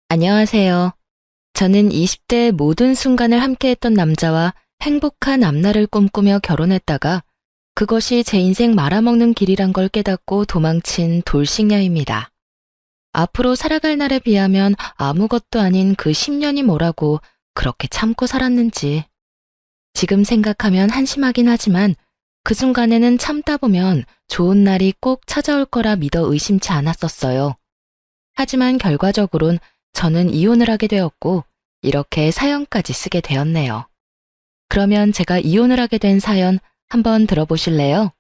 안녕하세요. 저는 20대 모든 순간을 함께했던 남자와 행복한 앞날을 꿈꾸며 결혼했다가 그것이 제 인생 말아먹는 길이란 걸 깨닫고 도망친 돌싱녀입니다. 앞으로 살아갈 날에 비하면 아무것도 아닌 그 10년이 뭐라고 그렇게 참고 살았는지. 지금 생각하면 한심하긴 하지만 그 순간에는 참다 보면 좋은 날이 꼭 찾아올 거라 믿어 의심치 않았었어요. 하지만 결과적으론 저는 이혼을 하게 되었고 이렇게 사연까지 쓰게 되었네요. 그러면 제가 이혼을 하게 된 사연 한번 들어보실래요?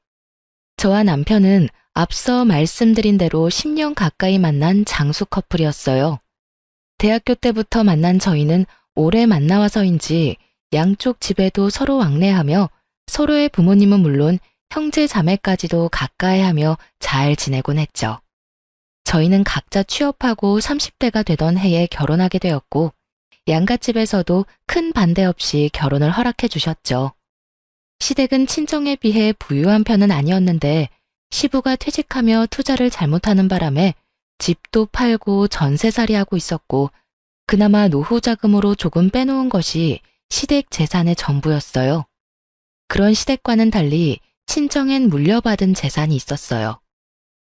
저와 남편은 앞서 말씀드린 대로 10년 가까이 만난 장수 커플이었어요. 대학교 때부터 만난 저희는 오래 만나와서인지 양쪽 집에도 서로 왕래하며 서로의 부모님은 물론 형제 자매까지도 가까이하며 잘 지내곤 했죠. 저희는 각자 취업하고 30대가 되던 해에 결혼하게 되었고 양갓집에서도 큰 반대 없이 결혼을 허락해 주셨죠. 시댁은 친정에 비해 부유한 편은 아니었는데 시부가 퇴직하며 투자를 잘못하는 바람에 집도 팔고 전세살이하고 있었고 그나마 노후 자금으로 조금 빼놓은 것이 시댁 재산의 전부였어요. 그런 시댁과는 달리 친정엔 물려받은 재산이 있었어요.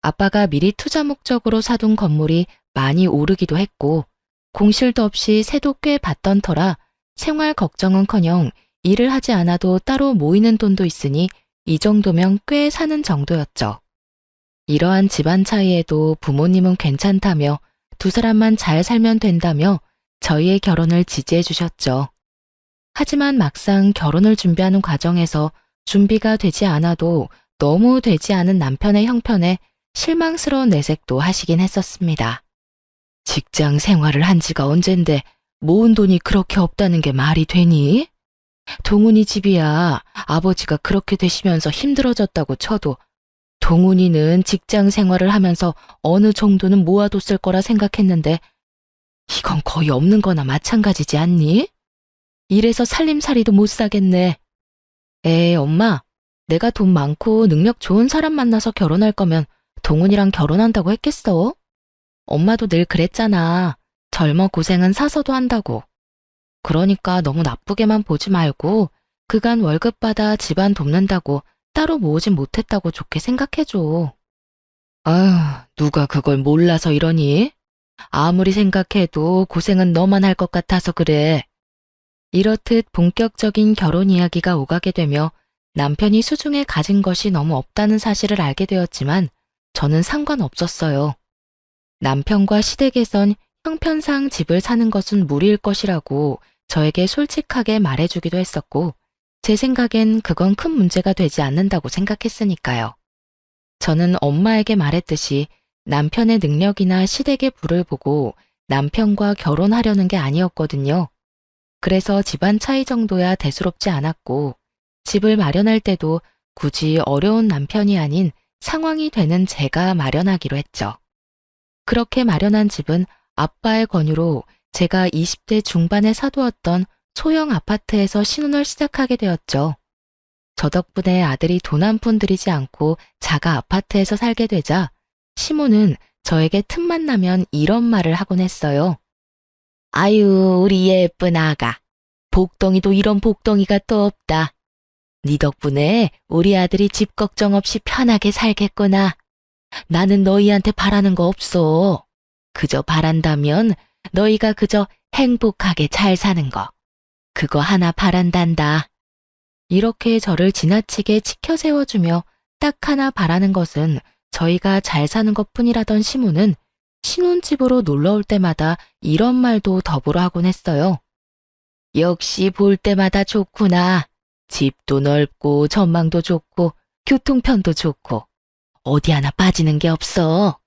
아빠가 미리 투자 목적으로 사둔 건물이 많이 오르기도 했고 공실도 없이 세도 꽤 받던 터라 생활 걱정은커녕 일을 하지 않아도 따로 모이는 돈도 있으니 이 정도면 꽤 사는 정도였죠. 이러한 집안 차이에도 부모님은 괜찮다며 두 사람만 잘 살면 된다며 저희의 결혼을 지지해 주셨죠. 하지만 막상 결혼을 준비하는 과정에서 준비가 되지 않아도 너무 되지 않은 남편의 형편에 실망스러운 내색도 하시긴 했었습니다. 직장 생활을 한 지가 언젠데 모은 돈이 그렇게 없다는 게 말이 되니? 동훈이 집이야. 아버지가 그렇게 되시면서 힘들어졌다고 쳐도 동훈이는 직장 생활을 하면서 어느 정도는 모아뒀을 거라 생각했는데 이건 거의 없는 거나 마찬가지지 않니? 이래서 살림살이도 못 사겠네. 에이, 엄마. 내가 돈 많고 능력 좋은 사람 만나서 결혼할 거면 동훈이랑 결혼한다고 했겠어? 엄마도 늘 그랬잖아. 젊어 고생은 사서도 한다고. 그러니까 너무 나쁘게만 보지 말고 그간 월급 받아 집안 돕는다고 따로 모으진 못했다고 좋게 생각해줘. 아휴, 누가 그걸 몰라서 이러니? 아무리 생각해도 고생은 너만 할 것 같아서 그래. 이렇듯 본격적인 결혼 이야기가 오가게 되며 남편이 수중에 가진 것이 너무 없다는 사실을 알게 되었지만 저는 상관없었어요. 남편과 시댁에선 형편상 집을 사는 것은 무리일 것이라고 저에게 솔직하게 말해주기도 했었고 제 생각엔 그건 큰 문제가 되지 않는다고 생각했으니까요. 저는 엄마에게 말했듯이 남편의 능력이나 시댁의 부를 보고 남편과 결혼하려는 게 아니었거든요. 그래서 집안 차이 정도야 대수롭지 않았고 집을 마련할 때도 굳이 어려운 남편이 아닌 상황이 되는 제가 마련하기로 했죠. 그렇게 마련한 집은 아빠의 권유로 제가 20대 중반에 사두었던 소형 아파트에서 신혼을 시작하게 되었죠. 저 덕분에 아들이 돈 한 푼 들이지 않고 자가 아파트에서 살게 되자 시모는 저에게 틈만 나면 이런 말을 하곤 했어요. 아유, 우리 예쁜 아가. 복덩이도 이런 복덩이가 또 없다. 네 덕분에 우리 아들이 집 걱정 없이 편하게 살겠구나. 나는 너희한테 바라는 거 없어. 그저 바란다면 너희가 그저 행복하게 잘 사는 거. 그거 하나 바란단다. 이렇게 저를 지나치게 치켜 세워주며 딱 하나 바라는 것은 저희가 잘 사는 것뿐이라던 시모는 신혼집으로 놀러 올 때마다 이런 말도 더불어 하곤 했어요. 역시 볼 때마다 좋구나. 집도 넓고 전망도 좋고 교통편도 좋고 어디 하나 빠지는 게 없어.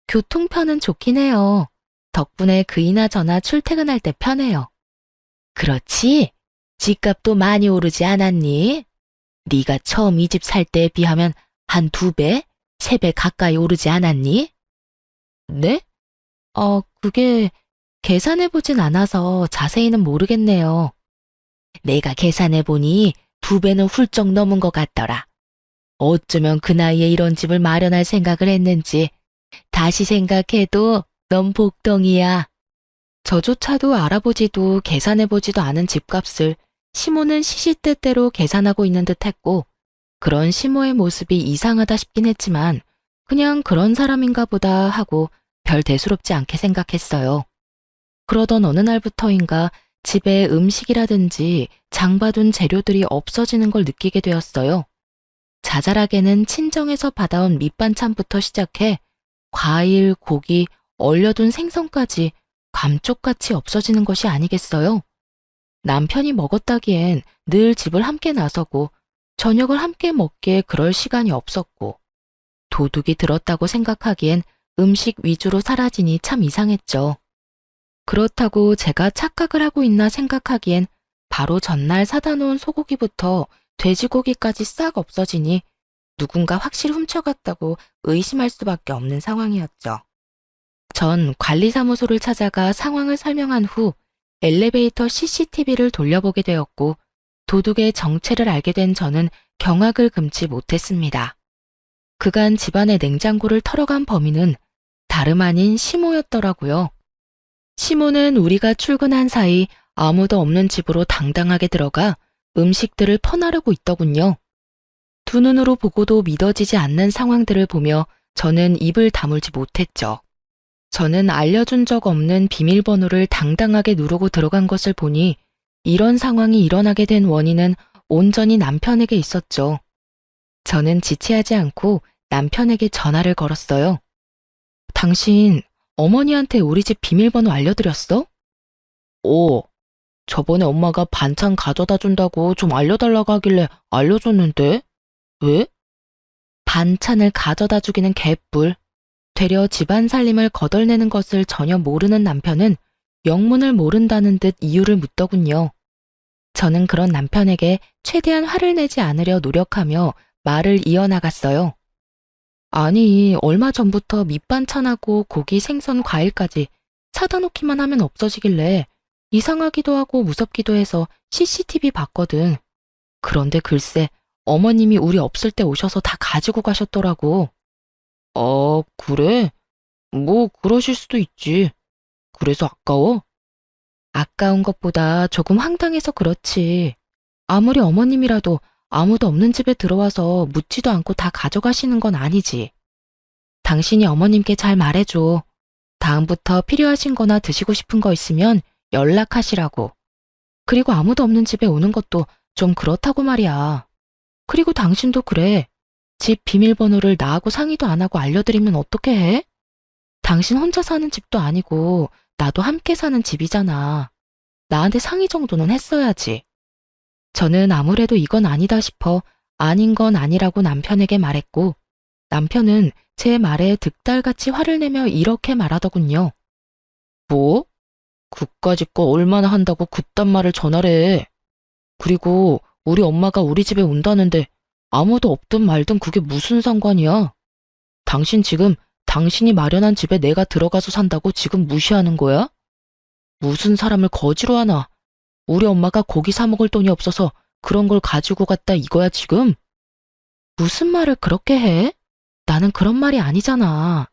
교통편은 좋긴 해요. 덕분에 그이나 저나 출퇴근할 때 편해요. 그렇지? 집값도 많이 오르지 않았니? 네가 처음 이 집 살 때에 비하면 한 2배, 3배 가까이 오르지 않았니? 네? 그게 계산해보진 않아서 자세히는 모르겠네요. 내가 계산해보니 2배는 훌쩍 넘은 것 같더라. 어쩌면 그 나이에 이런 집을 마련할 생각을 했는지 다시 생각해도 넌 복덩이야. 저조차도 알아보지도 계산해보지도 않은 집값을 시모는 시시때때로 계산하고 있는 듯 했고, 그런 시모의 모습이 이상하다 싶긴 했지만 그냥 그런 사람인가 보다 하고 별 대수롭지 않게 생각했어요. 그러던 어느 날부터인가 집에 음식이라든지 장봐둔 재료들이 없어지는 걸 느끼게 되었어요. 자잘하게는 친정에서 받아온 밑반찬부터 시작해 과일, 고기, 얼려둔 생선까지 감쪽같이 없어지는 것이 아니겠어요? 남편이 먹었다기엔 늘 집을 함께 나서고 저녁을 함께 먹기에 그럴 시간이 없었고, 도둑이 들었다고 생각하기엔 음식 위주로 사라지니 참 이상했죠. 그렇다고 제가 착각을 하고 있나 생각하기엔 바로 전날 사다 놓은 소고기부터 돼지고기까지 싹 없어지니 누군가 확실히 훔쳐갔다고 의심할 수밖에 없는 상황이었죠. 전 관리사무소를 찾아가 상황을 설명한 후 엘리베이터 CCTV를 돌려보게 되었고, 도둑의 정체를 알게 된 저는 경악을 금치 못했습니다. 그간 집안의 냉장고를 털어간 범인은 다름 아닌 시모였더라고요. 시모는 우리가 출근한 사이 아무도 없는 집으로 당당하게 들어가 음식들을 퍼나르고 있더군요. 두 눈으로 보고도 믿어지지 않는 상황들을 보며 저는 입을 다물지 못했죠. 저는 알려준 적 없는 비밀번호를 당당하게 누르고 들어간 것을 보니 이런 상황이 일어나게 된 원인은 온전히 남편에게 있었죠. 저는 지체하지 않고 남편에게 전화를 걸었어요. 당신 어머니한테 우리 집 비밀번호 알려드렸어? 저번에 엄마가 반찬 가져다 준다고 좀 알려달라고 하길래 알려줬는데? 왜? 반찬을 가져다 주기는 개뿔. 되려 집안 살림을 거덜내는 것을 전혀 모르는 남편은 영문을 모른다는 듯 이유를 묻더군요. 저는 그런 남편에게 최대한 화를 내지 않으려 노력하며 말을 이어나갔어요. 아니, 얼마 전부터 밑반찬하고 고기, 생선, 과일까지 사다 놓기만 하면 없어지길래 이상하기도 하고 무섭기도 해서 CCTV 봤거든. 그런데 글쎄, 어머님이 우리 없을 때 오셔서 다 가지고 가셨더라고. 그래? 뭐 그러실 수도 있지. 그래서 아까워? 아까운 것보다 조금 황당해서 그렇지. 아무리 어머님이라도 아무도 없는 집에 들어와서 묻지도 않고 다 가져가시는 건 아니지. 당신이 어머님께 잘 말해줘. 다음부터 필요하신 거나 드시고 싶은 거 있으면 연락하시라고. 그리고 아무도 없는 집에 오는 것도 좀 그렇다고 말이야. 그리고 당신도 그래. 집 비밀번호를 나하고 상의도 안 하고 알려드리면 어떻게 해? 당신 혼자 사는 집도 아니고 나도 함께 사는 집이잖아. 나한테 상의 정도는 했어야지. 저는 아무래도 이건 아니다 싶어 아닌 건 아니라고 남편에게 말했고, 남편은 제 말에 득달같이 화를 내며 이렇게 말하더군요. 뭐? 그까짓 거 얼마나 한다고 그딴 말을 전하래. 그리고 우리 엄마가 우리 집에 온다는데 아무도 없든 말든 그게 무슨 상관이야? 당신 지금 당신이 마련한 집에 내가 들어가서 산다고 지금 무시하는 거야? 무슨 사람을 거지로 하나? 우리 엄마가 고기 사 먹을 돈이 없어서 그런 걸 가지고 갔다 이거야 지금? 무슨 말을 그렇게 해? 나는 그런 말이 아니잖아.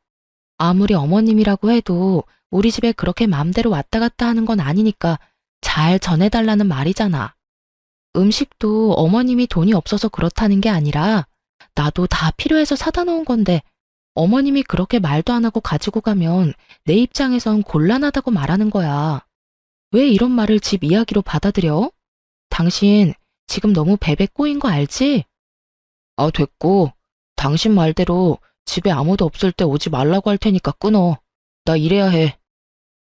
아무리 어머님이라고 해도 우리 집에 그렇게 맘대로 왔다 갔다 하는 건 아니니까 잘 전해달라는 말이잖아. 음식도 어머님이 돈이 없어서 그렇다는 게 아니라 나도 다 필요해서 사다 놓은 건데 어머님이 그렇게 말도 안 하고 가지고 가면 내 입장에선 곤란하다고 말하는 거야. 왜 이런 말을 집 이야기로 받아들여? 당신 지금 너무 베베 꼬인 거 알지? 됐고. 당신 말대로 집에 아무도 없을 때 오지 말라고 할 테니까 끊어. 나 일해야 해.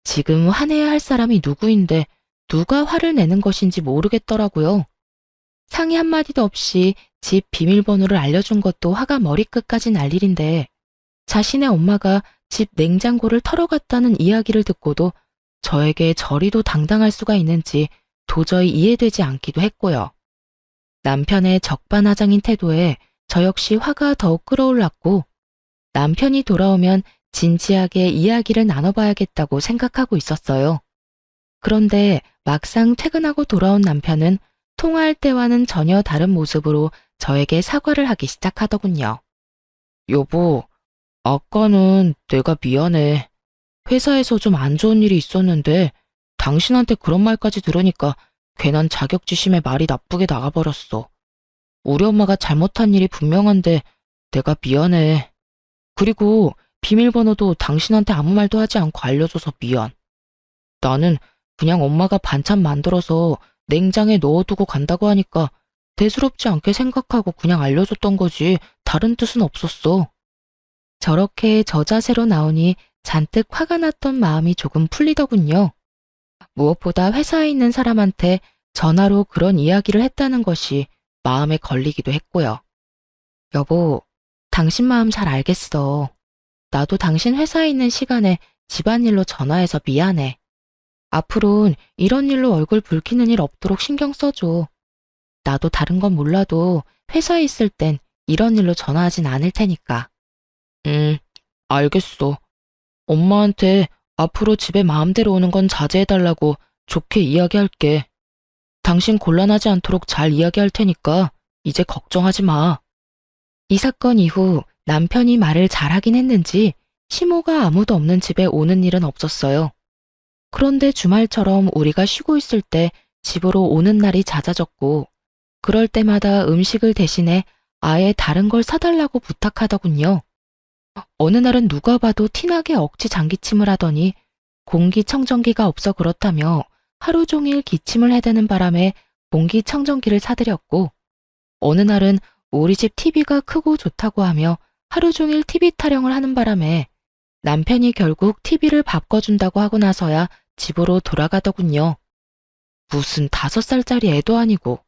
지금 화내야 할 사람이 누구인데 누가 화를 내는 것인지 모르겠더라고요. 상의 한마디도 없이 집 비밀번호를 알려준 것도 화가 머리끝까지 날 일인데, 자신의 엄마가 집 냉장고를 털어갔다는 이야기를 듣고도 저에게 저리도 당당할 수가 있는지 도저히 이해되지 않기도 했고요. 남편의 적반하장인 태도에 저 역시 화가 더욱 끌어올랐고, 남편이 돌아오면 진지하게 이야기를 나눠봐야겠다고 생각하고 있었어요. 그런데 막상 퇴근하고 돌아온 남편은 통화할 때와는 전혀 다른 모습으로 저에게 사과를 하기 시작하더군요. 여보, 아까는 내가 미안해. 회사에서 좀 안 좋은 일이 있었는데 당신한테 그런 말까지 들으니까 괜한 자격지심에 말이 나쁘게 나가버렸어. 우리 엄마가 잘못한 일이 분명한데 내가 미안해. 그리고 비밀번호도 당신한테 아무 말도 하지 않고 알려줘서 미안. 나는 그냥 엄마가 반찬 만들어서 냉장에 넣어두고 간다고 하니까 대수롭지 않게 생각하고 그냥 알려줬던 거지 다른 뜻은 없었어. 저렇게 저자세로 나오니 잔뜩 화가 났던 마음이 조금 풀리더군요. 무엇보다 회사에 있는 사람한테 전화로 그런 이야기를 했다는 것이 마음에 걸리기도 했고요. 여보, 당신 마음 잘 알겠어. 나도 당신 회사에 있는 시간에 집안일로 전화해서 미안해. 앞으론 이런 일로 얼굴 붉히는 일 없도록 신경 써줘. 나도 다른 건 몰라도 회사에 있을 땐 이런 일로 전화하진 않을 테니까. 알겠어. 엄마한테 앞으로 집에 마음대로 오는 건 자제해달라고 좋게 이야기할게. 당신 곤란하지 않도록 잘 이야기할 테니까 이제 걱정하지 마. 이 사건 이후 남편이 말을 잘하긴 했는지 시모가 아무도 없는 집에 오는 일은 없었어요. 그런데 주말처럼 우리가 쉬고 있을 때 집으로 오는 날이 잦아졌고 그럴 때마다 음식을 대신해 아예 다른 걸 사달라고 부탁하더군요. 어느 날은 누가 봐도 티나게 억지 장기침을 하더니 공기청정기가 없어 그렇다며 하루 종일 기침을 해대는 바람에 공기청정기를 사드렸고 어느 날은 우리 집 TV가 크고 좋다고 하며 하루 종일 TV 타령을 하는 바람에 남편이 결국 TV를 바꿔준다고 하고 나서야 집으로 돌아가더군요. 무슨 5살짜리 애도 아니고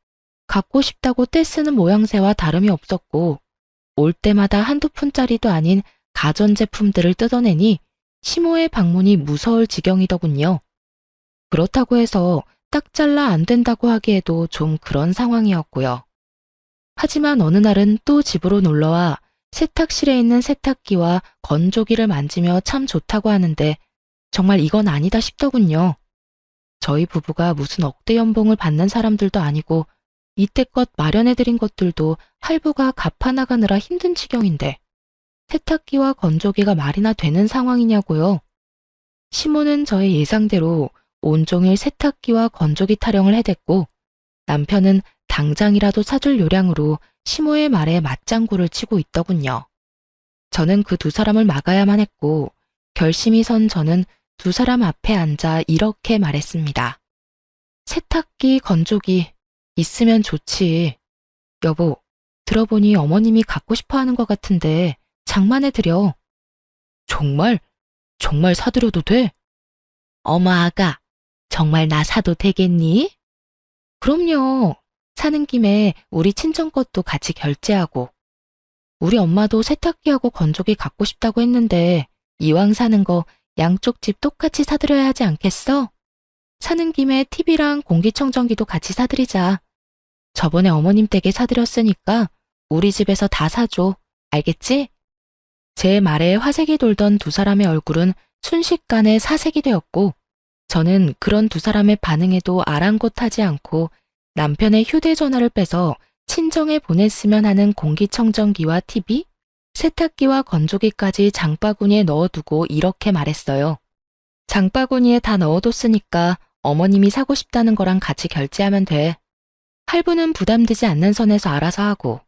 갖고 싶다고 떼쓰는 모양새와 다름이 없었고 올 때마다 한두 푼짜리도 아닌 가전제품들을 뜯어내니 시모의 방문이 무서울 지경이더군요. 그렇다고 해서 딱 잘라 안 된다고 하기에도 좀 그런 상황이었고요. 하지만 어느 날은 또 집으로 놀러와 세탁실에 있는 세탁기와 건조기를 만지며 참 좋다고 하는데 정말 이건 아니다 싶더군요. 저희 부부가 무슨 억대 연봉을 받는 사람들도 아니고 이때껏 마련해드린 것들도 할부가 갚아나가느라 힘든 지경인데 세탁기와 건조기가 말이나 되는 상황이냐고요. 시모는 저의 예상대로 온종일 세탁기와 건조기 타령을 해댔고 남편은 당장이라도 사줄 요량으로 시모의 말에 맞장구를 치고 있더군요. 저는 그 두 사람을 막아야만 했고 결심이 선 저는 두 사람 앞에 앉아 이렇게 말했습니다. 세탁기, 건조기 있으면 좋지. 여보, 들어보니 어머님이 갖고 싶어 하는 것 같은데 장만해드려. 정말? 정말 사드려도 돼? 어머 아가, 정말 나 사도 되겠니? 그럼요. 사는 김에 우리 친정 것도 같이 결제하고. 우리 엄마도 세탁기하고 건조기 갖고 싶다고 했는데 이왕 사는 거 양쪽 집 똑같이 사드려야 하지 않겠어? 사는 김에 TV랑 공기청정기도 같이 사드리자. 저번에 어머님 댁에 사드렸으니까 우리 집에서 다 사줘. 알겠지? 제 말에 화색이 돌던 두 사람의 얼굴은 순식간에 사색이 되었고 저는 그런 두 사람의 반응에도 아랑곳하지 않고 남편의 휴대전화를 빼서 친정에 보냈으면 하는 공기청정기와 TV, 세탁기와 건조기까지 장바구니에 넣어두고 이렇게 말했어요. 장바구니에 다 넣어뒀으니까 어머님이 사고 싶다는 거랑 같이 결제하면 돼. 할부는 부담되지 않는 선에서 알아서 하고.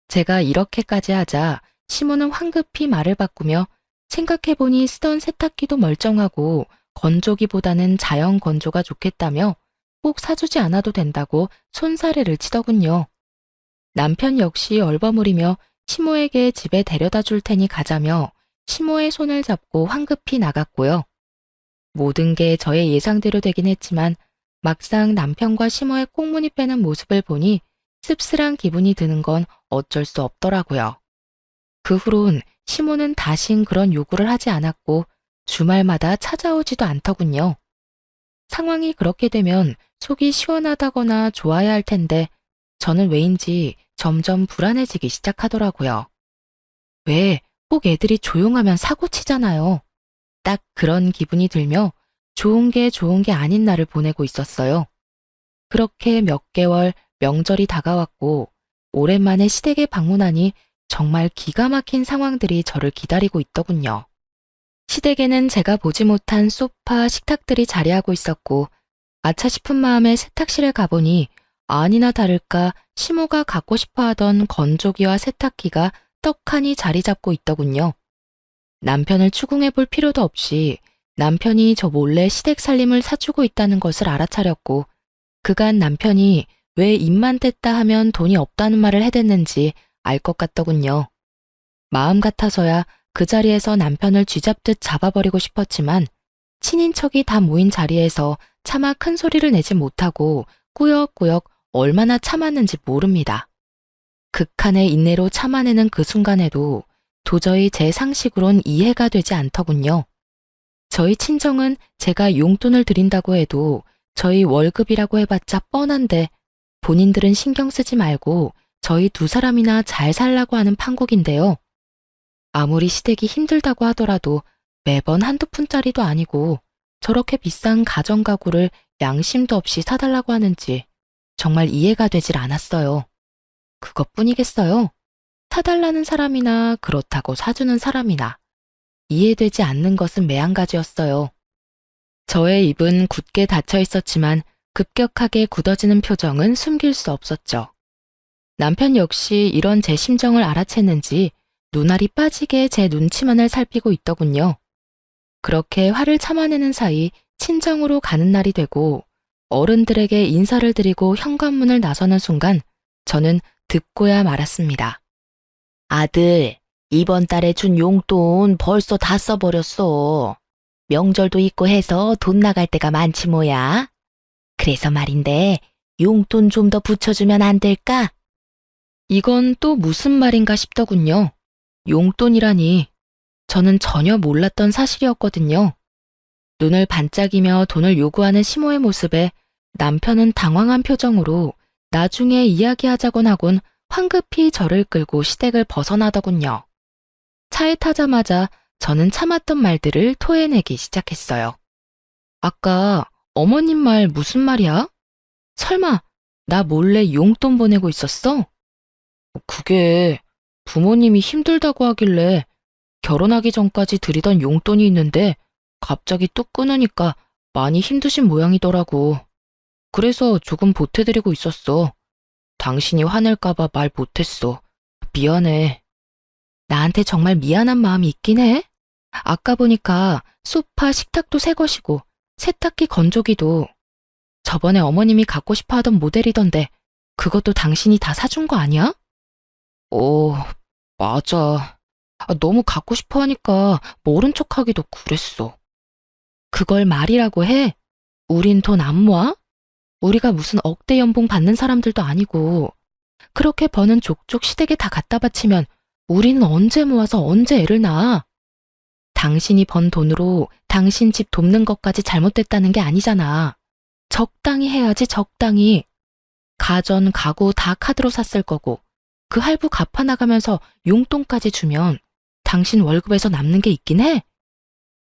제가 이렇게까지 하자 시모는 황급히 말을 바꾸며 생각해보니 쓰던 세탁기도 멀쩡하고 건조기보다는 자연 건조가 좋겠다며 꼭 사주지 않아도 된다고 손사래를 치더군요. 남편 역시 얼버무리며 시모에게 집에 데려다 줄 테니 가자며 시모의 손을 잡고 황급히 나갔고요. 모든 게 저의 예상대로 되긴 했지만 막상 남편과 시모의 꽁무니 빼는 모습을 보니 씁쓸한 기분이 드는 건 어쩔 수 없더라고요. 그 후론 시모는 다신 그런 요구를 하지 않았고 주말마다 찾아오지도 않더군요. 상황이 그렇게 되면 속이 시원하다거나 좋아야 할 텐데 저는 왜인지 점점 불안해지기 시작하더라고요. 왜 꼭 애들이 조용하면 사고치잖아요. 딱 그런 기분이 들며 좋은 게 아닌 날을 보내고 있었어요. 그렇게 몇 개월 명절이 다가왔고 오랜만에 시댁에 방문하니 정말 기가 막힌 상황들이 저를 기다리고 있더군요. 시댁에는 제가 보지 못한 소파, 식탁들이 자리하고 있었고 아차 싶은 마음에 세탁실에 가보니 아니나 다를까 시모가 갖고 싶어 하던 건조기와 세탁기가 떡하니 자리 잡고 있더군요. 남편을 추궁해 볼 필요도 없이 남편이 저 몰래 시댁 살림을 사주고 있다는 것을 알아차렸고 그간 남편이 왜 입만 뗐다 하면 돈이 없다는 말을 해댔는지 알 것 같더군요. 마음 같아서야 그 자리에서 남편을 쥐잡듯 잡아버리고 싶었지만 친인척이 다 모인 자리에서 차마 큰 소리를 내지 못하고 꾸역꾸역 얼마나 참았는지 모릅니다. 극한의 인내로 참아내는 그 순간에도 도저히 제 상식으론 이해가 되지 않더군요. 저희 친정은 제가 용돈을 드린다고 해도 저희 월급이라고 해봤자 뻔한데 본인들은 신경 쓰지 말고 저희 두 사람이나 잘 살라고 하는 판국인데요. 아무리 시댁이 힘들다고 하더라도 매번 한두 푼짜리도 아니고 저렇게 비싼 가전가구를 양심도 없이 사달라고 하는지 정말 이해가 되질 않았어요. 그것뿐이겠어요. 사달라는 사람이나 그렇다고 사주는 사람이나 이해되지 않는 것은 매한가지였어요. 저의 입은 굳게 닫혀 있었지만 급격하게 굳어지는 표정은 숨길 수 없었죠. 남편 역시 이런 제 심정을 알아챘는지 눈알이 빠지게 제 눈치만을 살피고 있더군요. 그렇게 화를 참아내는 사이 친정으로 가는 날이 되고 어른들에게 인사를 드리고 현관문을 나서는 순간 저는 듣고야 말았습니다. 아들, 이번 달에 준 용돈 벌써 다 써버렸어. 명절도 있고 해서 돈 나갈 때가 많지 뭐야. 그래서 말인데 용돈 좀 더 붙여주면 안 될까? 이건 또 무슨 말인가 싶더군요. 용돈이라니 저는 전혀 몰랐던 사실이었거든요. 눈을 반짝이며 돈을 요구하는 시모의 모습에 남편은 당황한 표정으로 나중에 이야기하자곤 하곤 황급히 저를 끌고 시댁을 벗어나더군요. 차에 타자마자 저는 참았던 말들을 토해내기 시작했어요. 아까 어머님 말 무슨 말이야? 설마 나 몰래 용돈 보내고 있었어? 그게 부모님이 힘들다고 하길래 결혼하기 전까지 드리던 용돈이 있는데 갑자기 뚝 끊으니까 많이 힘드신 모양이더라고. 그래서 조금 보태드리고 있었어. 당신이 화낼까봐 말 못했어. 미안해. 나한테 정말 미안한 마음이 있긴 해. 아까 보니까 소파, 식탁도 새 것이고 세탁기, 건조기도 저번에 어머님이 갖고 싶어 하던 모델이던데 그것도 당신이 다 사준 거 아니야? 맞아. 너무 갖고 싶어 하니까 모른 척하기도 그랬어. 그걸 말이라고 해? 우린 돈 안 모아? 우리가 무슨 억대 연봉 받는 사람들도 아니고 그렇게 버는 족족 시댁에 다 갖다 바치면 우리는 언제 모아서 언제 애를 낳아? 당신이 번 돈으로 당신 집 돕는 것까지 잘못됐다는 게 아니잖아. 적당히 해야지 적당히. 가전, 가구 다 카드로 샀을 거고 그 할부 갚아나가면서 용돈까지 주면 당신 월급에서 남는 게 있긴 해?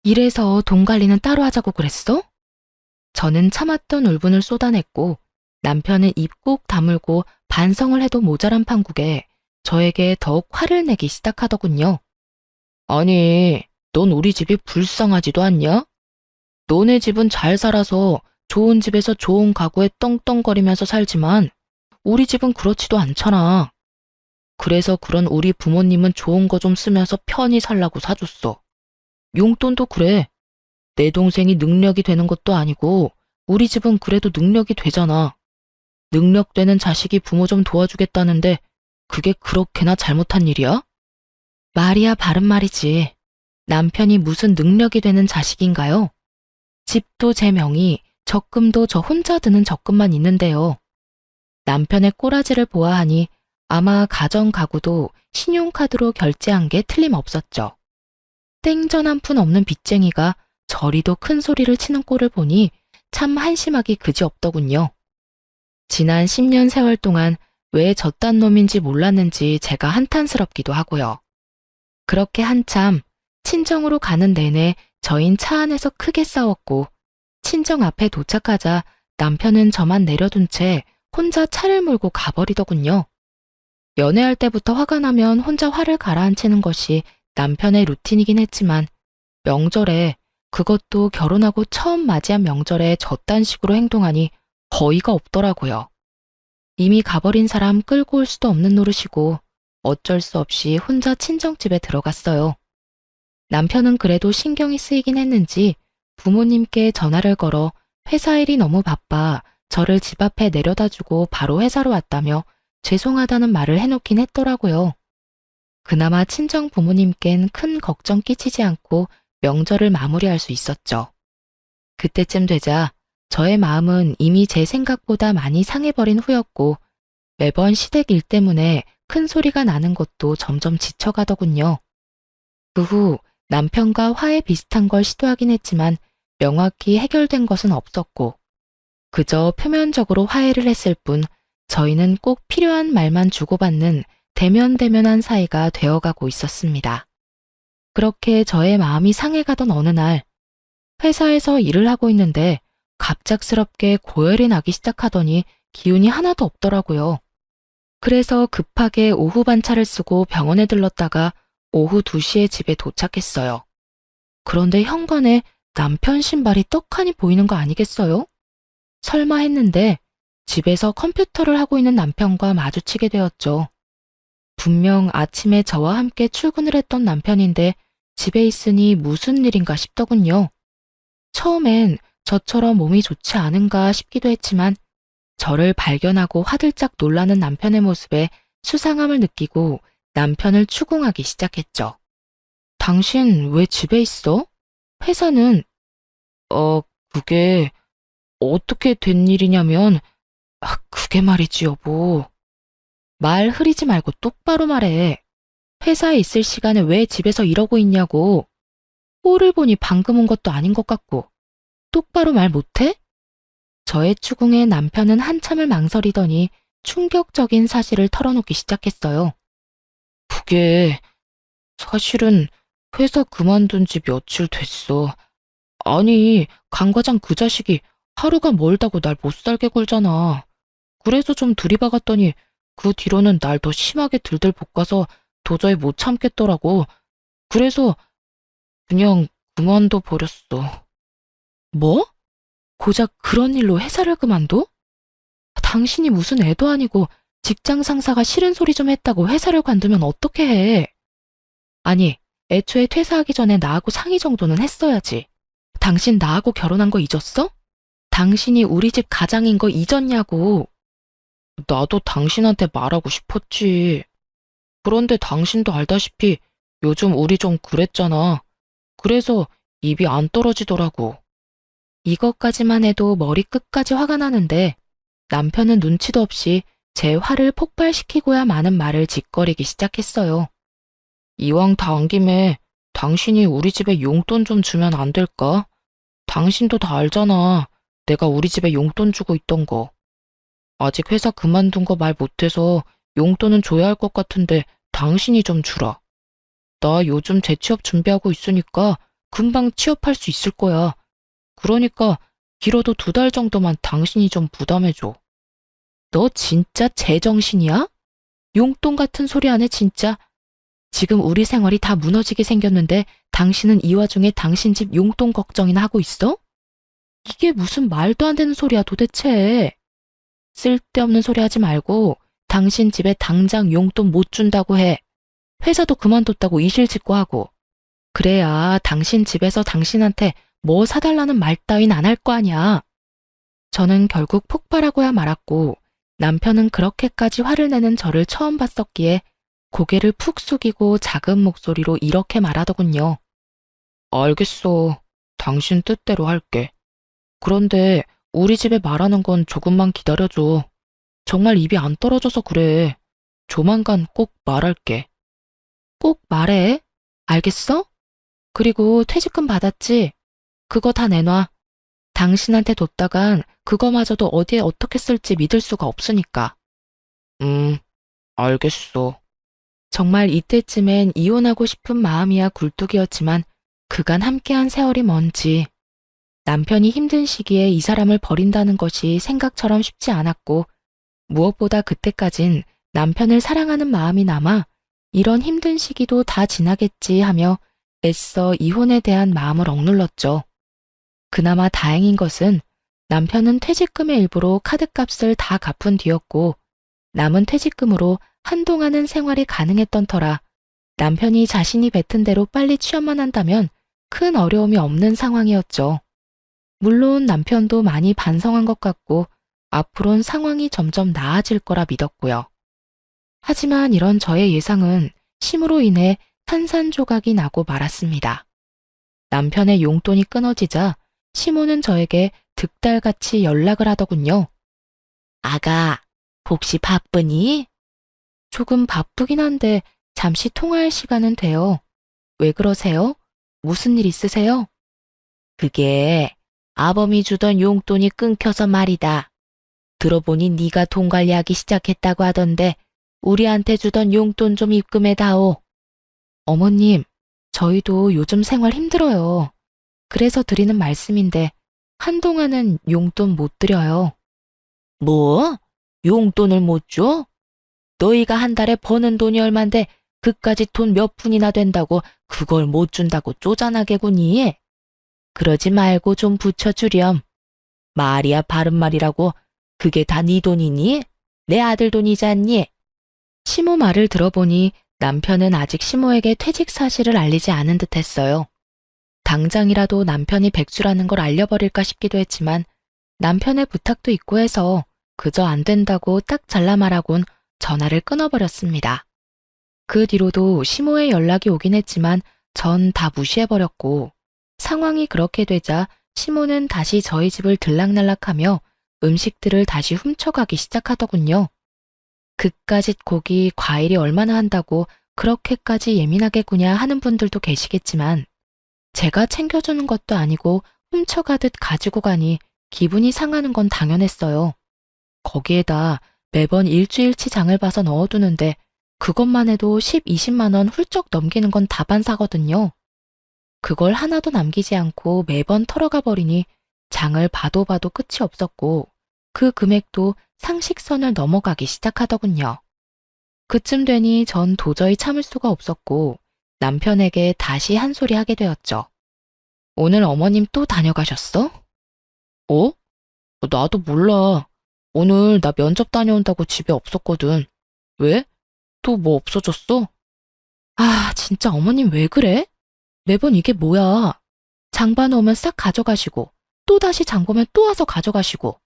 이래서 돈 관리는 따로 하자고 그랬어? 저는 참았던 울분을 쏟아냈고 남편은 입 꼭 다물고 반성을 해도 모자란 판국에 저에게 더욱 화를 내기 시작하더군요. 아니, 넌 우리 집이 불쌍하지도 않냐? 너네 집은 잘 살아서 좋은 집에서 좋은 가구에 떵떵거리면서 살지만 우리 집은 그렇지도 않잖아. 그래서 그런 우리 부모님은 좋은 거 좀 쓰면서 편히 살라고 사줬어. 용돈도 그래. 내 동생이 능력이 되는 것도 아니고 우리 집은 그래도 능력이 되잖아. 능력되는 자식이 부모 좀 도와주겠다는데 그게 그렇게나 잘못한 일이야? 말이야 바른 말이지. 남편이 무슨 능력이 되는 자식인가요? 집도 제 명의, 적금도 저 혼자 드는 적금만 있는데요. 남편의 꼬라지를 보아하니 아마 가전 가구도 신용카드로 결제한 게 틀림없었죠. 땡전 한 푼 없는 빚쟁이가 저리도 큰 소리를 치는 꼴을 보니 참 한심하기 그지없더군요. 지난 10년 세월 동안 왜 저딴 놈인지 몰랐는지 제가 한탄스럽기도 하고요. 그렇게 한참 친정으로 가는 내내 저흰 차 안에서 크게 싸웠고 친정 앞에 도착하자 남편은 저만 내려둔 채 혼자 차를 몰고 가버리더군요. 연애할 때부터 화가 나면 혼자 화를 가라앉히는 것이 남편의 루틴이긴 했지만 명절에, 그것도 결혼하고 처음 맞이한 명절에 저딴 식으로 행동하니 어이가 없더라고요. 이미 가버린 사람 끌고 올 수도 없는 노릇이고 어쩔 수 없이 혼자 친정집에 들어갔어요. 남편은 그래도 신경이 쓰이긴 했는지 부모님께 전화를 걸어 회사 일이 너무 바빠 저를 집 앞에 내려다주고 바로 회사로 왔다며 죄송하다는 말을 해놓긴 했더라고요. 그나마 친정 부모님껜 큰 걱정 끼치지 않고 명절을 마무리할 수 있었죠. 그때쯤 되자 저의 마음은 이미 제 생각보다 많이 상해버린 후였고 매번 시댁 일 때문에 큰 소리가 나는 것도 점점 지쳐가더군요. 그 후 남편과 화해 비슷한 걸 시도하긴 했지만 명확히 해결된 것은 없었고 그저 표면적으로 화해를 했을 뿐 저희는 꼭 필요한 말만 주고받는 대면대면한 사이가 되어가고 있었습니다. 그렇게 저의 마음이 상해가던 어느 날 회사에서 일을 하고 있는데 갑작스럽게 고열이 나기 시작하더니 기운이 하나도 없더라고요. 그래서 급하게 오후 반차를 쓰고 병원에 들렀다가 오후 2시에 집에 도착했어요. 그런데 현관에 남편 신발이 떡하니 보이는 거 아니겠어요? 설마 했는데 집에서 컴퓨터를 하고 있는 남편과 마주치게 되었죠. 분명 아침에 저와 함께 출근을 했던 남편인데 집에 있으니 무슨 일인가 싶더군요. 처음엔 저처럼 몸이 좋지 않은가 싶기도 했지만 저를 발견하고 화들짝 놀라는 남편의 모습에 수상함을 느끼고 남편을 추궁하기 시작했죠. 당신 왜 집에 있어? 회사는, 그게 어떻게 된 일이냐면, 그게 말이지 여보. 말 흐리지 말고 똑바로 말해. 회사에 있을 시간에 왜 집에서 이러고 있냐고. 꼴을 보니 방금 온 것도 아닌 것 같고. 똑바로 말 못해? 저의 추궁에 남편은 한참을 망설이더니 충격적인 사실을 털어놓기 시작했어요. 그게 사실은 회사 그만둔 지 며칠 됐어. 아니, 강 과장 그 자식이 하루가 멀다고 날 못 살게 굴잖아. 그래서 좀 들이박았더니 그 뒤로는 날 더 심하게 들들 볶아서 도저히 못 참겠더라고. 그래서 그냥 그만둬 버렸어. 뭐? 고작 그런 일로 회사를 그만둬? 당신이 무슨 애도 아니고 직장 상사가 싫은 소리 좀 했다고 회사를 관두면 어떻게 해? 아니, 애초에 퇴사하기 전에 나하고 상의 정도는 했어야지. 당신 나하고 결혼한 거 잊었어? 당신이 우리 집 가장인 거 잊었냐고. 나도 당신한테 말하고 싶었지. 그런데 당신도 알다시피 요즘 우리 좀 그랬잖아. 그래서 입이 안 떨어지더라고. 이것까지만 해도 머리끝까지 화가 나는데 남편은 눈치도 없이 제 화를 폭발시키고야 마는 말을 짓거리기 시작했어요. 이왕 다 온 김에 당신이 우리 집에 용돈 좀 주면 안 될까? 당신도 다 알잖아. 내가 우리 집에 용돈 주고 있던 거. 아직 회사 그만둔 거 말 못해서 용돈은 줘야 할 것 같은데 당신이 좀 주라. 나 요즘 재취업 준비하고 있으니까 금방 취업할 수 있을 거야. 그러니까 길어도 2달 정도만 당신이 좀 부담해줘. 너 진짜 제정신이야? 용돈 같은 소리 안 해 진짜. 지금 우리 생활이 다 무너지게 생겼는데 당신은 이 와중에 당신 집 용돈 걱정이나 하고 있어? 이게 무슨 말도 안 되는 소리야 도대체. 쓸데없는 소리 하지 말고 당신 집에 당장 용돈 못 준다고 해. 회사도 그만뒀다고 이실직고 하고. 그래야 당신 집에서 당신한테 뭐 사달라는 말 따윈 안 할 거 아니야. 저는 결국 폭발하고야 말았고 남편은 그렇게까지 화를 내는 저를 처음 봤었기에 고개를 푹 숙이고 작은 목소리로 이렇게 말하더군요. 알겠어. 당신 뜻대로 할게. 그런데 우리 집에 말하는 건 조금만 기다려줘. 정말 입이 안 떨어져서 그래. 조만간 꼭 말할게. 꼭 말해. 알겠어? 그리고 퇴직금 받았지? 그거 다 내놔. 당신한테 뒀다간 그거마저도 어디에 어떻게 쓸지 믿을 수가 없으니까. 알겠어. 정말 이때쯤엔 이혼하고 싶은 마음이야 굴뚝이었지만 그간 함께한 세월이 뭔지. 남편이 힘든 시기에 이 사람을 버린다는 것이 생각처럼 쉽지 않았고 무엇보다 그때까진 남편을 사랑하는 마음이 남아 이런 힘든 시기도 다 지나겠지 하며 애써 이혼에 대한 마음을 억눌렀죠. 그나마 다행인 것은 남편은 퇴직금의 일부로 카드값을 다 갚은 뒤였고 남은 퇴직금으로 한동안은 생활이 가능했던 터라 남편이 자신이 뱉은 대로 빨리 취업만 한다면 큰 어려움이 없는 상황이었죠. 물론 남편도 많이 반성한 것 같고 앞으론 상황이 점점 나아질 거라 믿었고요. 하지만 이런 저의 예상은 심으로 인해 산산조각이 나고 말았습니다. 남편의 용돈이 끊어지자 시모는 저에게 득달같이 연락을 하더군요. 아가, 혹시 바쁘니? 조금 바쁘긴 한데 잠시 통화할 시간은 돼요. 왜 그러세요? 무슨 일 있으세요? 그게 아범이 주던 용돈이 끊겨서 말이다. 들어보니 네가 돈 관리하기 시작했다고 하던데 우리한테 주던 용돈 좀 입금해다오. 어머님, 저희도 요즘 생활 힘들어요. 그래서 드리는 말씀인데 한동안은 용돈 못 드려요. 뭐? 용돈을 못 줘? 너희가 한 달에 버는 돈이 얼만데 그까짓 돈 몇 푼이나 된다고 그걸 못 준다고 쪼잔하게구니? 그러지 말고 좀 붙여주렴. 말이야 바른 말이라고. 그게 다 네 돈이니? 내 아들 돈이지 않니? 시모 말을 들어보니 남편은 아직 시모에게 퇴직 사실을 알리지 않은 듯 했어요. 당장이라도 남편이 백수라는 걸 알려버릴까 싶기도 했지만 남편의 부탁도 있고 해서 그저 안 된다고 딱 잘라 말하곤 전화를 끊어버렸습니다. 그 뒤로도 시모의 연락이 오긴 했지만 전 다 무시해버렸고 상황이 그렇게 되자 시모는 다시 저희 집을 들락날락하며 음식들을 다시 훔쳐가기 시작하더군요. 그까짓 고기, 과일이 얼마나 한다고 그렇게까지 예민하게 구냐 하는 분들도 계시겠지만 제가 챙겨주는 것도 아니고 훔쳐가듯 가지고 가니 기분이 상하는 건 당연했어요. 거기에다 매번 일주일치 장을 봐서 넣어두는데 그것만 해도 10, 20만 원 훌쩍 넘기는 건 다반사거든요. 그걸 하나도 남기지 않고 매번 털어가 버리니 장을 봐도 봐도 끝이 없었고 그 금액도 상식선을 넘어가기 시작하더군요. 그쯤 되니 전 도저히 참을 수가 없었고 남편에게 다시 한 소리 하게 되었죠. 오늘 어머님 또 다녀가셨어? 어? 나도 몰라. 오늘 나 면접 다녀온다고 집에 없었거든. 왜? 또 뭐 없어졌어? 아, 진짜 어머님 왜 그래? 매번 이게 뭐야? 장 봐놓으면 싹 가져가시고 또 다시 장 보면 또 와서 가져가시고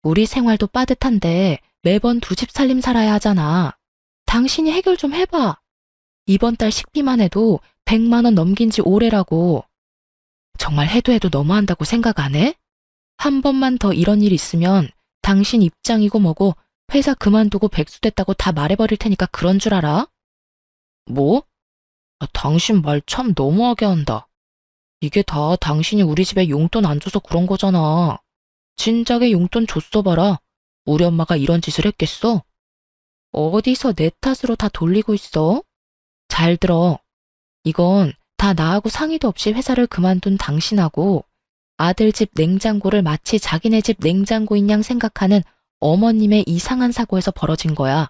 우리 생활도 빠듯한데 매번 두 집 살림 살아야 하잖아. 당신이 해결 좀 해봐. 이번 달 식비만 해도 100만 원 넘긴 지 오래라고. 정말 해도 해도 너무한다고 생각 안 해? 한 번만 더 이런 일 있으면 당신 입장이고 뭐고 회사 그만두고 백수 됐다고 다 말해버릴 테니까 그런 줄 알아? 뭐? 당신 말 참 너무하게 한다. 이게 다 당신이 우리 집에 용돈 안 줘서 그런 거잖아. 진작에 용돈 줬어 봐라. 우리 엄마가 이런 짓을 했겠어? 어디서 내 탓으로 다 돌리고 있어? 잘 들어. 이건 다 나하고 상의도 없이 회사를 그만둔 당신하고 아들 집 냉장고를 마치 자기네 집 냉장고인 양 생각하는 어머님의 이상한 사고에서 벌어진 거야.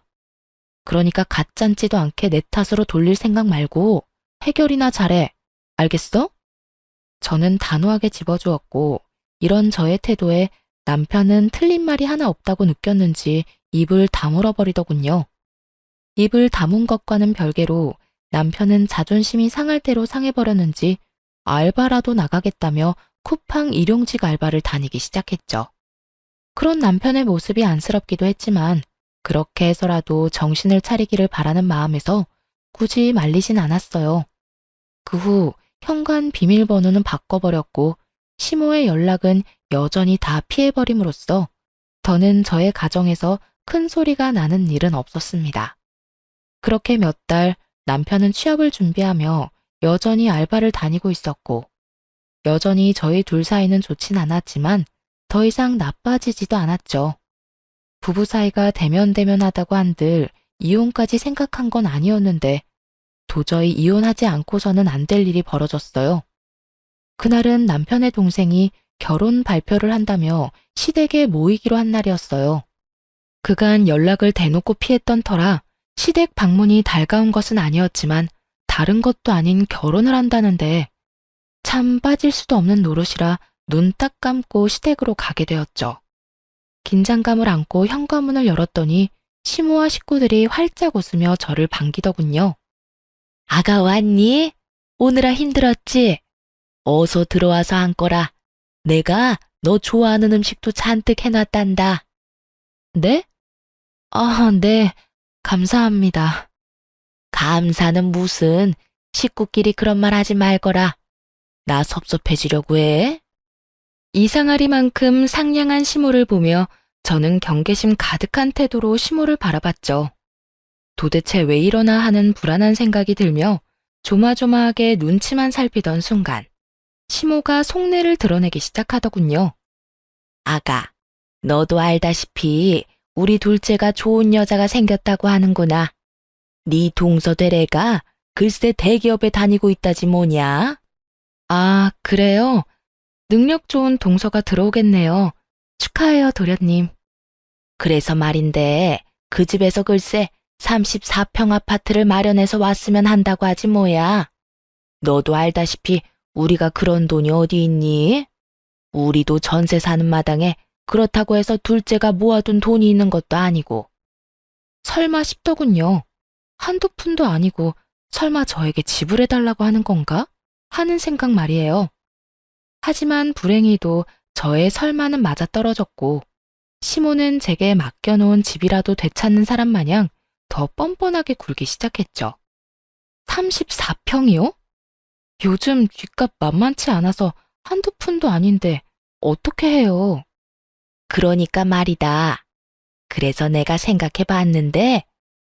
그러니까 가짠지도 않게 내 탓으로 돌릴 생각 말고 해결이나 잘해. 알겠어? 저는 단호하게 집어주었고 이런 저의 태도에 남편은 틀린 말이 하나 없다고 느꼈는지 입을 다물어 버리더군요. 입을 다문 것과는 별개로 남편은 자존심이 상할 대로 상해버렸는지 알바라도 나가겠다며 쿠팡 일용직 알바를 다니기 시작했죠. 그런 남편의 모습이 안쓰럽기도 했지만 그렇게 해서라도 정신을 차리기를 바라는 마음에서 굳이 말리진 않았어요. 그 후 현관 비밀번호는 바꿔버렸고 시모의 연락은 여전히 다 피해버림으로써 더는 저의 가정에서 큰 소리가 나는 일은 없었습니다. 그렇게 몇 달 남편은 취업을 준비하며 여전히 알바를 다니고 있었고 여전히 저희 둘 사이는 좋진 않았지만 더 이상 나빠지지도 않았죠. 부부 사이가 대면대면하다고 한들 이혼까지 생각한 건 아니었는데 도저히 이혼하지 않고서는 안 될 일이 벌어졌어요. 그날은 남편의 동생이 결혼 발표를 한다며 시댁에 모이기로 한 날이었어요. 그간 연락을 대놓고 피했던 터라 시댁 방문이 달가운 것은 아니었지만 다른 것도 아닌 결혼을 한다는데 참 빠질 수도 없는 노릇이라 눈 딱 감고 시댁으로 가게 되었죠. 긴장감을 안고 현관문을 열었더니 시모와 식구들이 활짝 웃으며 저를 반기더군요. 아가 왔니? 오느라 힘들었지? 어서 들어와서 앉거라. 내가 너 좋아하는 음식도 잔뜩 해놨단다. 네? 아, 네. 감사합니다. 감사는 무슨, 식구끼리 그런 말 하지 말거라. 나 섭섭해지려고 해? 이상하리만큼 상냥한 시모를 보며 저는 경계심 가득한 태도로 시모를 바라봤죠. 도대체 왜 이러나 하는 불안한 생각이 들며 조마조마하게 눈치만 살피던 순간 시모가 속내를 드러내기 시작하더군요. 아가, 너도 알다시피 우리 둘째가 좋은 여자가 생겼다고 하는구나. 네 동서대래가 글쎄 대기업에 다니고 있다지 뭐냐? 아, 그래요? 능력 좋은 동서가 들어오겠네요. 축하해요, 도련님. 그래서 말인데 그 집에서 글쎄 34평 아파트를 마련해서 왔으면 한다고 하지 뭐야. 너도 알다시피 우리가 그런 돈이 어디 있니? 우리도 전세 사는 마당에 그렇다고 해서 둘째가 모아둔 돈이 있는 것도 아니고. 설마 싶더군요. 한두 푼도 아니고 설마 저에게 지불해달라고 하는 건가? 하는 생각 말이에요. 하지만 불행히도 저의 설마는 맞아떨어졌고 시모는 제게 맡겨놓은 집이라도 되찾는 사람 마냥 더 뻔뻔하게 굴기 시작했죠. 34평이요? 요즘 뒷값 만만치 않아서 한두 푼도 아닌데 어떻게 해요? 그러니까 말이다. 그래서 내가 생각해 봤는데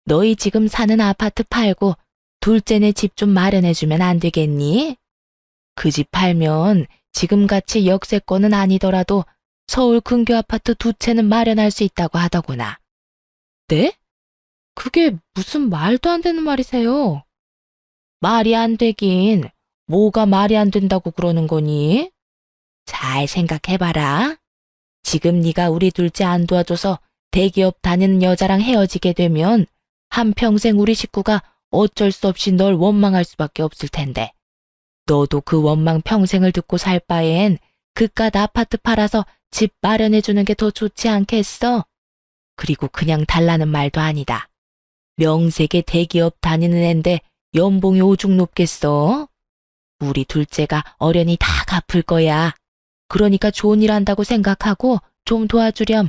너희 지금 사는 아파트 팔고 둘째네 집 좀 마련해주면 안 되겠니? 그 집 팔면 지금같이 역세권은 아니더라도 서울 근교 아파트 2채는 마련할 수 있다고 하더구나. 네? 그게 무슨 말도 안 되는 말이세요? 말이 안 되긴 뭐가 말이 안 된다고 그러는 거니? 잘 생각해봐라. 지금 네가 우리 둘째 안 도와줘서 대기업 다니는 여자랑 헤어지게 되면 한평생 우리 식구가 어쩔 수 없이 널 원망할 수밖에 없을 텐데. 너도 그 원망 평생을 듣고 살 바엔 그깟 아파트 팔아서 집 마련해주는 게 더 좋지 않겠어? 그리고 그냥 달라는 말도 아니다. 명색의 대기업 다니는 앤데 연봉이 오죽 높겠어? 우리 둘째가 어련히 다 갚을 거야. 그러니까 좋은 일 한다고 생각하고 좀 도와주렴.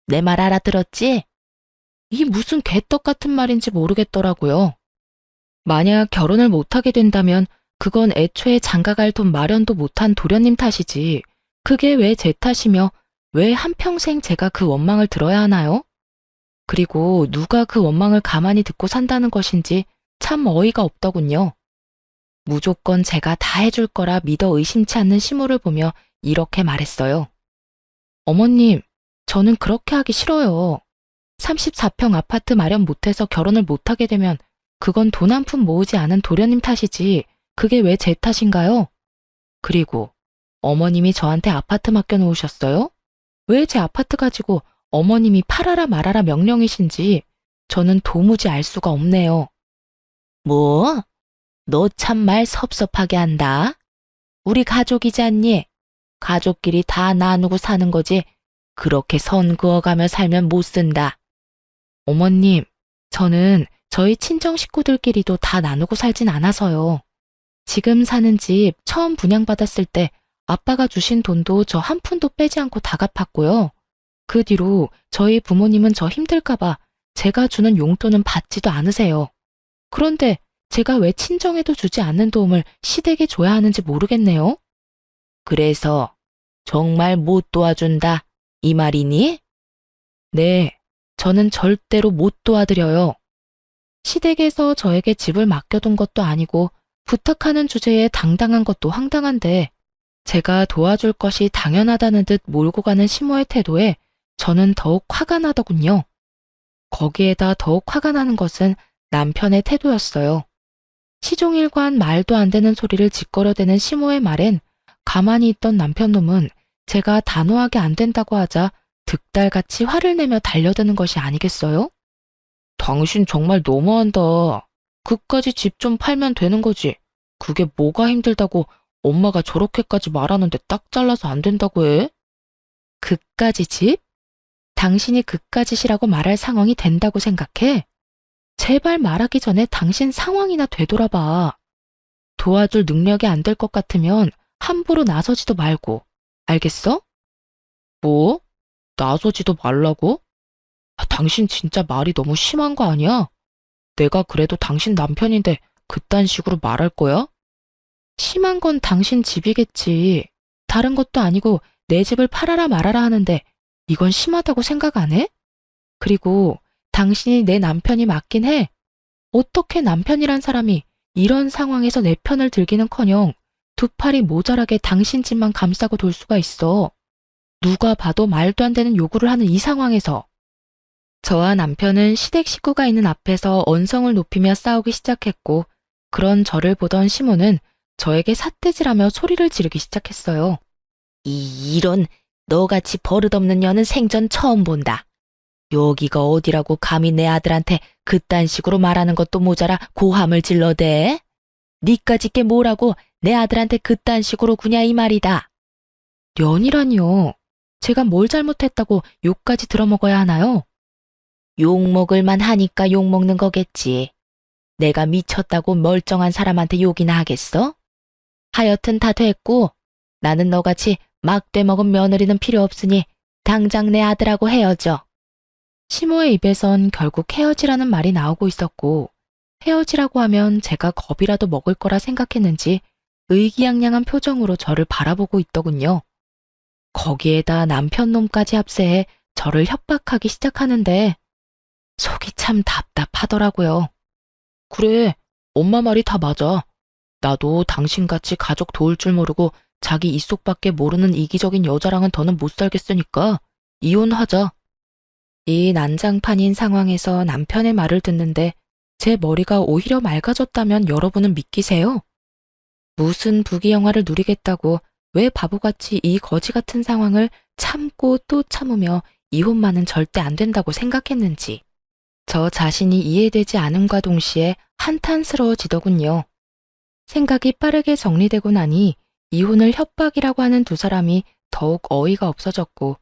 내 말 알아들었지? 이 무슨 개떡 같은 말인지 모르겠더라고요. 만약 결혼을 못하게 된다면 그건 애초에 장가갈 돈 마련도 못한 도련님 탓이지. 그게 왜 제 탓이며 왜 한평생 제가 그 원망을 들어야 하나요? 그리고 누가 그 원망을 가만히 듣고 산다는 것인지 참 어이가 없더군요. 무조건 제가 다 해줄 거라 믿어 의심치 않는 시모를 보며 이렇게 말했어요. 어머님, 저는 그렇게 하기 싫어요. 34평 아파트 마련 못해서 결혼을 못하게 되면 그건 돈 한 푼 모으지 않은 도련님 탓이지 그게 왜 제 탓인가요? 그리고 어머님이 저한테 아파트 맡겨놓으셨어요? 왜 제 아파트 가지고 어머님이 팔아라 말아라 명령이신지 저는 도무지 알 수가 없네요. 뭐? 너 참 말 섭섭하게 한다. 우리 가족이지 않니? 가족끼리 다 나누고 사는 거지. 그렇게 선 그어가며 살면 못 쓴다. 어머님, 저는 저희 친정 식구들끼리도 다 나누고 살진 않아서요. 지금 사는 집 처음 분양받았을 때 아빠가 주신 돈도 저 한 푼도 빼지 않고 다 갚았고요. 그 뒤로 저희 부모님은 저 힘들까봐 제가 주는 용돈은 받지도 않으세요. 그런데 제가 왜 친정에도 주지 않는 도움을 시댁에 줘야 하는지 모르겠네요. 그래서 정말 못 도와준다, 이 말이니? 네, 저는 절대로 못 도와드려요. 시댁에서 저에게 집을 맡겨둔 것도 아니고 부탁하는 주제에 당당한 것도 황당한데 제가 도와줄 것이 당연하다는 듯 몰고 가는 시모의 태도에 저는 더욱 화가 나더군요. 거기에다 더욱 화가 나는 것은 남편의 태도였어요. 시종일관 말도 안 되는 소리를 짓거려대는 시모의 말엔 가만히 있던 남편놈은 제가 단호하게 안 된다고 하자 득달같이 화를 내며 달려드는 것이 아니겠어요? 당신 정말 너무한다. 그까지 집 좀 팔면 되는 거지. 그게 뭐가 힘들다고 엄마가 저렇게까지 말하는데 딱 잘라서 안 된다고 해? 그까지 집? 당신이 그까짓이라고 말할 상황이 된다고 생각해? 제발 말하기 전에 당신 상황이나 되돌아봐. 도와줄 능력이 안 될 것 같으면 함부로 나서지도 말고. 알겠어? 뭐? 나서지도 말라고? 당신 진짜 말이 너무 심한 거 아니야? 내가 그래도 당신 남편인데 그딴 식으로 말할 거야? 심한 건 당신 집이겠지. 다른 것도 아니고 내 집을 팔아라 말아라 하는데 이건 심하다고 생각 안 해? 그리고 당신이 내 남편이 맞긴 해. 어떻게 남편이란 사람이 이런 상황에서 내 편을 들기는커녕 두 팔이 모자라게 당신 집만 감싸고 돌 수가 있어. 누가 봐도 말도 안 되는 요구를 하는 이 상황에서. 저와 남편은 시댁 식구가 있는 앞에서 언성을 높이며 싸우기 시작했고, 그런 저를 보던 시모는 저에게 삿대질하며 소리를 지르기 시작했어요. 이런 너같이 버릇없는 년은 생전 처음 본다. 여기가 어디라고 감히 내 아들한테 그딴 식으로 말하는 것도 모자라 고함을 질러대? 니까짓 게 뭐라고 내 아들한테 그딴 식으로 구냐 이 말이다. 년이라니요. 제가 뭘 잘못했다고 욕까지 들어먹어야 하나요? 욕먹을 하니까 욕먹는 거겠지. 내가 미쳤다고 멀쩡한 사람한테 욕이나 하겠어? 하여튼 다 됐고 나는 너같이 막대 먹은 며느리는 필요 없으니 당장 내 아들하고 헤어져. 시모의 입에선 결국 헤어지라는 말이 나오고 있었고, 헤어지라고 하면 제가 겁이라도 먹을 거라 생각했는지 의기양양한 표정으로 저를 바라보고 있더군요. 거기에다 남편 놈까지 합세해 저를 협박하기 시작하는데 속이 참 답답하더라고요. 그래, 엄마 말이 다 맞아. 나도 당신같이 가족 도울 줄 모르고 자기 입속밖에 모르는 이기적인 여자랑은 더는 못 살겠으니까 이혼하자. 이 난장판인 상황에서 남편의 말을 듣는데 제 머리가 오히려 맑아졌다면 여러분은 믿기세요? 무슨 부귀영화를 누리겠다고 왜 바보같이 이 거지 같은 상황을 참고 또 참으며 이혼만은 절대 안 된다고 생각했는지. 저 자신이 이해되지 않음과 동시에 한탄스러워지더군요. 생각이 빠르게 정리되고 나니 이혼을 협박이라고 하는 두 사람이 더욱 어이가 없어졌고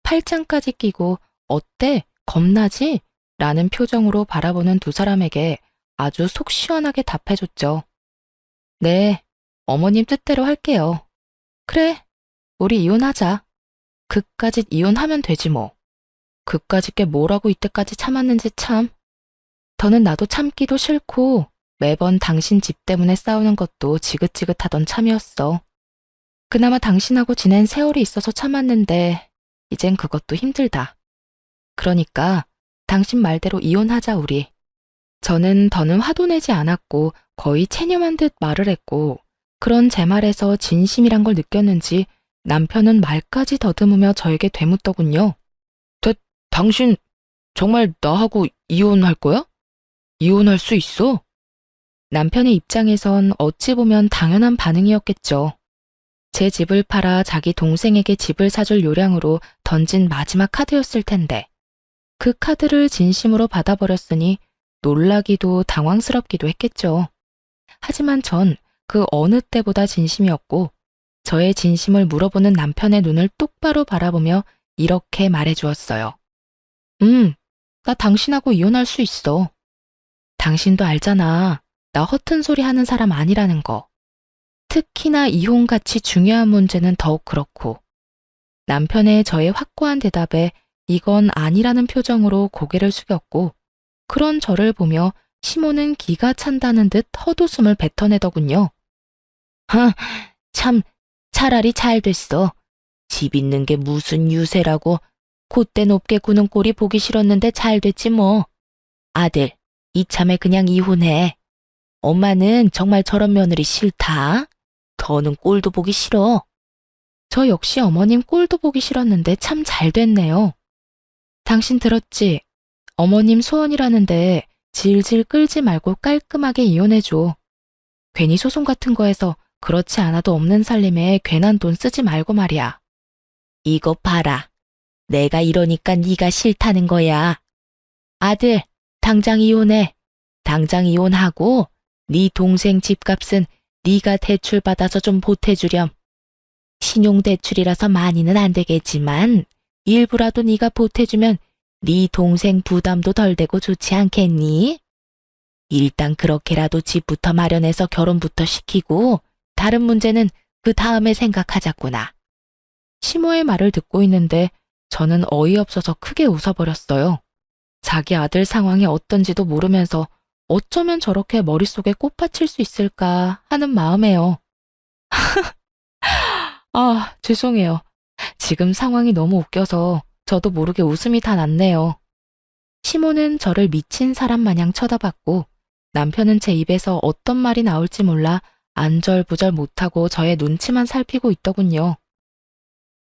팔짱까지 끼고 어때? 겁나지? 라는 표정으로 바라보는 두 사람에게 아주 속 시원하게 답해줬죠. 네, 어머님 뜻대로 할게요. 그래, 우리 이혼하자. 그까짓 이혼하면 되지 뭐. 그까짓 게 뭐라고 이때까지 참았는지 참. 더는 나도 참기도 싫고 매번 당신 집 때문에 싸우는 것도 지긋지긋하던 참이었어. 그나마 당신하고 지낸 세월이 있어서 참았는데 이젠 그것도 힘들다. 그러니까 당신 말대로 이혼하자 우리. 저는 더는 화도 내지 않았고 거의 체념한 듯 말을 했고 그런 제 말에서 진심이란 걸 느꼈는지 남편은 말까지 더듬으며 저에게 되묻더군요. 당신 정말 나하고 이혼할 거야? 이혼할 수 있어? 남편의 입장에선 어찌 보면 당연한 반응이었겠죠. 제 집을 팔아 자기 동생에게 집을 사줄 요량으로 던진 마지막 카드였을 텐데 그 카드를 진심으로 받아버렸으니 놀라기도 당황스럽기도 했겠죠. 하지만 전 그 어느 때보다 진심이었고 저의 진심을 물어보는 남편의 눈을 똑바로 바라보며 이렇게 말해주었어요. 나 당신하고 이혼할 수 있어. 당신도 알잖아. 나 허튼 소리 하는 사람 아니라는 거. 특히나 이혼같이 중요한 문제는 더욱 그렇고. 남편의 저의 확고한 대답에 이건 아니라는 표정으로 고개를 숙였고 그런 저를 보며 시모는 기가 찬다는 듯 헛웃음을 뱉어내더군요. 참 차라리 잘 됐어. 집 있는 게 무슨 유세라고 콧대 높게 구는 꼴이 보기 싫었는데 잘 됐지 뭐. 아들, 이참에 그냥 이혼해. 엄마는 정말 저런 며느리 싫다. 더는 꼴도 보기 싫어. 저 역시 어머님 꼴도 보기 싫었는데 참 잘 됐네요. 당신 들었지? 어머님 소원이라는데 질질 끌지 말고 깔끔하게 이혼해줘. 괜히 소송 같은 거에서 그렇지 않아도 없는 살림에 괜한 돈 쓰지 말고 말이야. 이거 봐라. 내가 이러니까 네가 싫다는 거야. 아들, 당장 이혼해. 당장 이혼하고 네 동생 집값은 네가 대출받아서 좀 보태주렴. 신용대출이라서 많이는 안 되겠지만 일부라도 네가 보태주면 네 동생 부담도 덜 되고 좋지 않겠니? 일단 그렇게라도 집부터 마련해서 결혼부터 시키고 다른 문제는 그 다음에 생각하자꾸나. 시모의 말을 듣고 있는데 저는 어이없어서 크게 웃어버렸어요. 자기 아들 상황이 어떤지도 모르면서 어쩌면 저렇게 머릿속에 꽃받칠 수 있을까 하는 마음에요. 아, 죄송해요. 지금 상황이 너무 웃겨서 저도 모르게 웃음이 다 났네요. 시모는 저를 미친 사람 마냥 쳐다봤고 남편은 제 입에서 어떤 말이 나올지 몰라 안절부절 못하고 저의 눈치만 살피고 있더군요.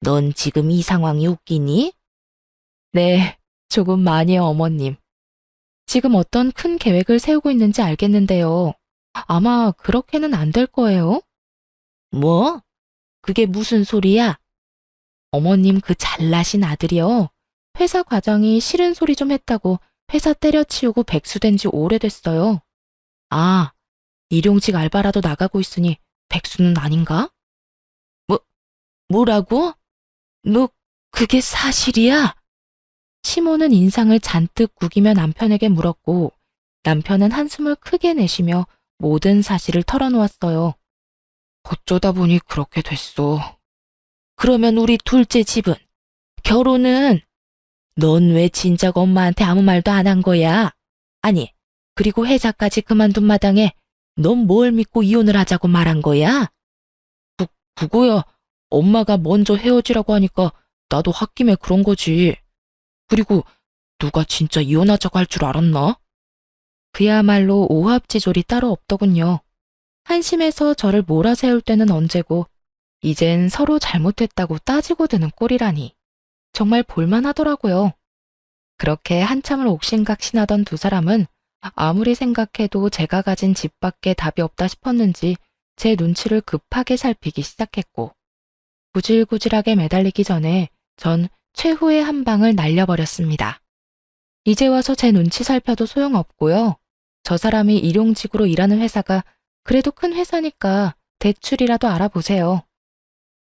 넌 지금 이 상황이 웃기니? 네, 조금 많이요, 어머님. 지금 어떤 큰 계획을 세우고 있는지 알겠는데요. 아마 그렇게는 안 될 거예요. 뭐? 그게 무슨 소리야? 어머님 그 잘나신 아들이요. 회사 과장이 싫은 소리 좀 했다고 회사 때려치우고 백수된 지 오래됐어요. 아, 일용직 알바라도 나가고 있으니 백수는 아닌가? 뭐, 뭐라고? 너 그게 사실이야? 시모는 인상을 잔뜩 구기며 남편에게 물었고 남편은 한숨을 크게 내쉬며 모든 사실을 털어놓았어요. 어쩌다 보니 그렇게 됐어. 그러면 우리 둘째 집은? 결혼은? 넌 왜 진작 엄마한테 아무 말도 안 한 거야? 아니, 그리고 회사까지 그만둔 마당에 넌 뭘 믿고 이혼을 하자고 말한 거야? 그거야. 엄마가 먼저 헤어지라고 하니까 나도 홧김에 그런 거지. 그리고 누가 진짜 이혼하자고 할 줄 알았나? 그야말로 오합지졸이 따로 없더군요. 한심해서 저를 몰아세울 때는 언제고 이젠 서로 잘못했다고 따지고 드는 꼴이라니. 정말 볼만하더라고요. 그렇게 한참을 옥신각신하던 두 사람은 아무리 생각해도 제가 가진 집밖에 답이 없다 싶었는지 제 눈치를 급하게 살피기 시작했고 구질구질하게 매달리기 전에 전 최후의 한 방을 날려버렸습니다. 이제 와서 제 눈치 살펴도 소용없고요. 저 사람이 일용직으로 일하는 회사가 그래도 큰 회사니까 대출이라도 알아보세요.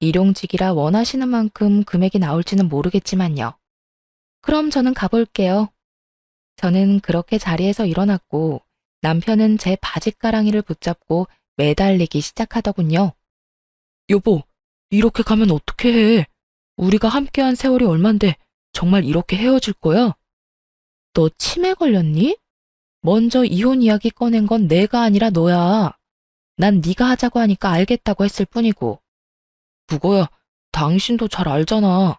일용직이라 원하시는 만큼 금액이 나올지는 모르겠지만요. 그럼 저는 가볼게요. 저는 그렇게 자리에서 일어났고 남편은 제 바짓가랑이를 붙잡고 매달리기 시작하더군요. 여보, 이렇게 가면 어떻게 해? 우리가 함께한 세월이 얼만데 정말 이렇게 헤어질 거야? 너 치매 걸렸니? 먼저 이혼 이야기 꺼낸 건 내가 아니라 너야. 난 네가 하자고 하니까 알겠다고 했을 뿐이고. 그거야, 당신도 잘 알잖아.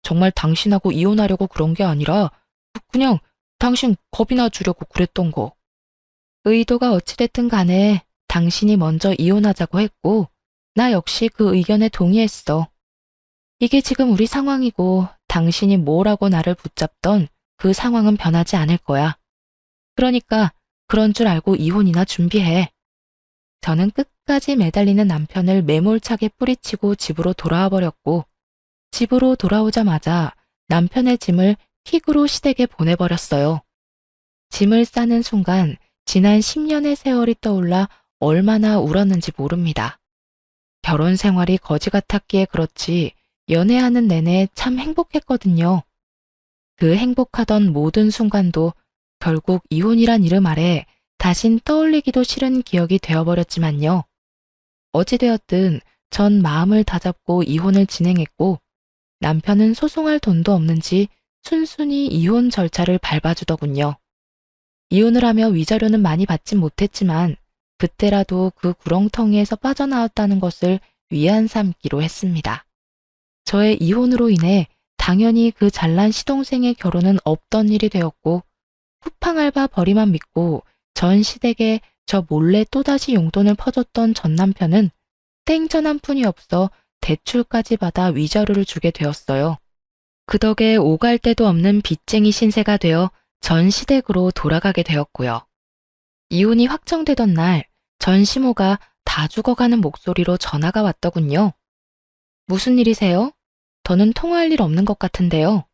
정말 당신하고 이혼하려고 그런 게 아니라 그냥 당신 겁이나 주려고 그랬던 거. 의도가 어찌됐든 간에 당신이 먼저 이혼하자고 했고 나 역시 그 의견에 동의했어. 이게 지금 우리 상황이고 당신이 뭐라고 나를 붙잡던 그 상황은 변하지 않을 거야. 그러니까 그런 줄 알고 이혼이나 준비해. 저는 끝까지 매달리는 남편을 매몰차게 뿌리치고 집으로 돌아와 버렸고 집으로 돌아오자마자 남편의 짐을 킥으로 시댁에 보내버렸어요. 짐을 싸는 순간 지난 10년의 세월이 떠올라 얼마나 울었는지 모릅니다. 결혼 생활이 거지 같았기에 그렇지 연애하는 내내 참 행복했거든요. 그 행복하던 모든 순간도 결국 이혼이란 이름 아래 다신 떠올리기도 싫은 기억이 되어버렸지만요. 어찌되었든 전 마음을 다잡고 이혼을 진행했고 남편은 소송할 돈도 없는지 순순히 이혼 절차를 밟아주더군요. 이혼을 하며 위자료는 많이 받진 못했지만 그때라도 그 구렁텅이에서 빠져나왔다는 것을 위안 삼기로 했습니다. 저의 이혼으로 인해 당연히 그 잘난 시동생의 결혼은 없던 일이 되었고 쿠팡 알바 벌이만 믿고 전 시댁에 저 몰래 또다시 용돈을 퍼줬던 전 남편은 땡전 한 푼이 없어 대출까지 받아 위자료를 주게 되었어요. 그 덕에 오갈 데도 없는 빚쟁이 신세가 되어 전 시댁으로 돌아가게 되었고요. 이혼이 확정되던 날 전 시모가 다 죽어가는 목소리로 전화가 왔더군요. 무슨 일이세요? 더는 통화할 일 없는 것 같은데요.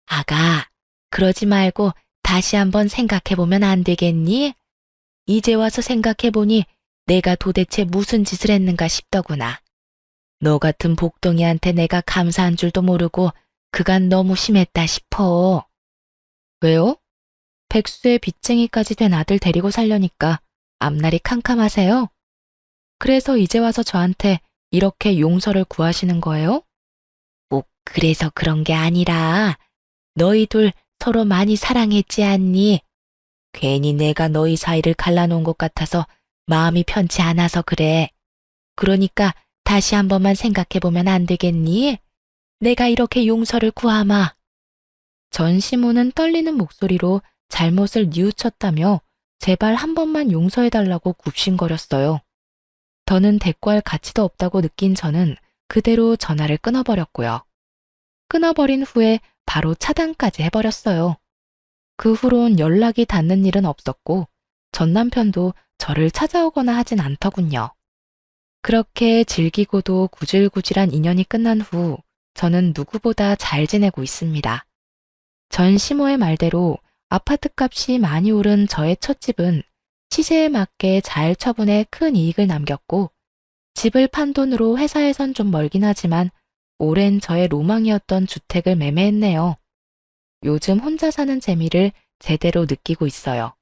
아가, 그러지 말고 다시 한번 생각해보면 안 되겠니? 이제 와서 생각해보니 내가 도대체 무슨 짓을 했는가 싶더구나. 너 같은 복덩이한테 내가 감사한 줄도 모르고 그간 너무 심했다 싶어. 왜요? 백수의 빚쟁이까지 된 아들 데리고 살려니까 앞날이 캄캄하세요? 그래서 이제 와서 저한테 이렇게 용서를 구하시는 거예요? 꼭 그래서 그런 게 아니라 너희 둘 서로 많이 사랑했지 않니? 괜히 내가 너희 사이를 갈라놓은 것 같아서 마음이 편치 않아서 그래. 그러니까 다시 한 번만 생각해보면 안 되겠니? 내가 이렇게 용서를 구하마. 전시모는 떨리는 목소리로 잘못을 뉘우쳤다며 제발 한 번만 용서해달라고 굽신거렸어요. 더는 대꾸할 가치도 없다고 느낀 저는 그대로 전화를 끊어버렸고요. 끊어버린 후에 바로 차단까지 해버렸어요. 그 후론 연락이 닿는 일은 없었고 전 남편도 저를 찾아오거나 하진 않더군요. 그렇게 질기고도 구질구질한 인연이 끝난 후 저는 누구보다 잘 지내고 있습니다. 전 시모의 말대로 아파트 값이 많이 오른 저의 첫 집은 시세에 맞게 잘 처분해 큰 이익을 남겼고 집을 판 돈으로 회사에선 좀 멀긴 하지만 오랜 저의 로망이었던 주택을 매매했네요. 요즘 혼자 사는 재미를 제대로 느끼고 있어요.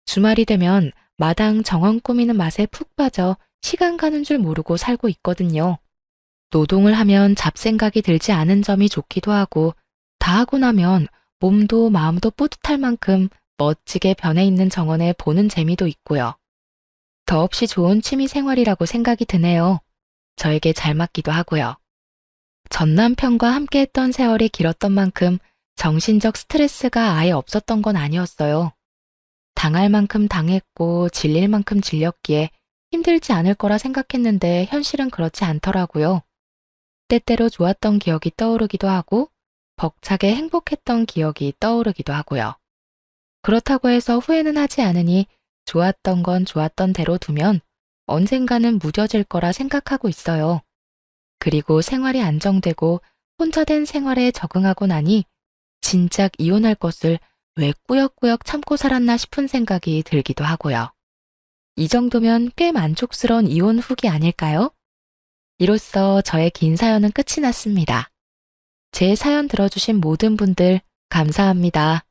주말이 되면 마당 정원 꾸미는 맛에 푹 빠져 시간 가는 줄 모르고 살고 있거든요. 노동을 하면 잡생각이 들지 않은 점이 좋기도 하고 다 하고 나면 몸도 마음도 뿌듯할 만큼 멋지게 변해 있는 정원에 보는 재미도 있고요. 더없이 좋은 취미 생활이라고 생각이 드네요. 저에게 잘 맞기도 하고요. 전 남편과 함께 했던 세월이 길었던 만큼 정신적 스트레스가 아예 없었던 건 아니었어요. 당할 만큼 당했고 질릴 만큼 질렸기에 힘들지 않을 거라 생각했는데 현실은 그렇지 않더라고요. 때때로 좋았던 기억이 떠오르기도 하고 벅차게 행복했던 기억이 떠오르기도 하고요. 그렇다고 해서 후회는 하지 않으니 좋았던 건 좋았던 대로 두면 언젠가는 무뎌질 거라 생각하고 있어요. 그리고 생활이 안정되고 혼자 된 생활에 적응하고 나니 진작 이혼할 것을 왜 꾸역꾸역 참고 살았나 싶은 생각이 들기도 하고요. 이 정도면 꽤 만족스러운 이혼 후기 아닐까요? 이로써 저의 긴 사연은 끝이 났습니다. 제 사연 들어주신 모든 분들 감사합니다.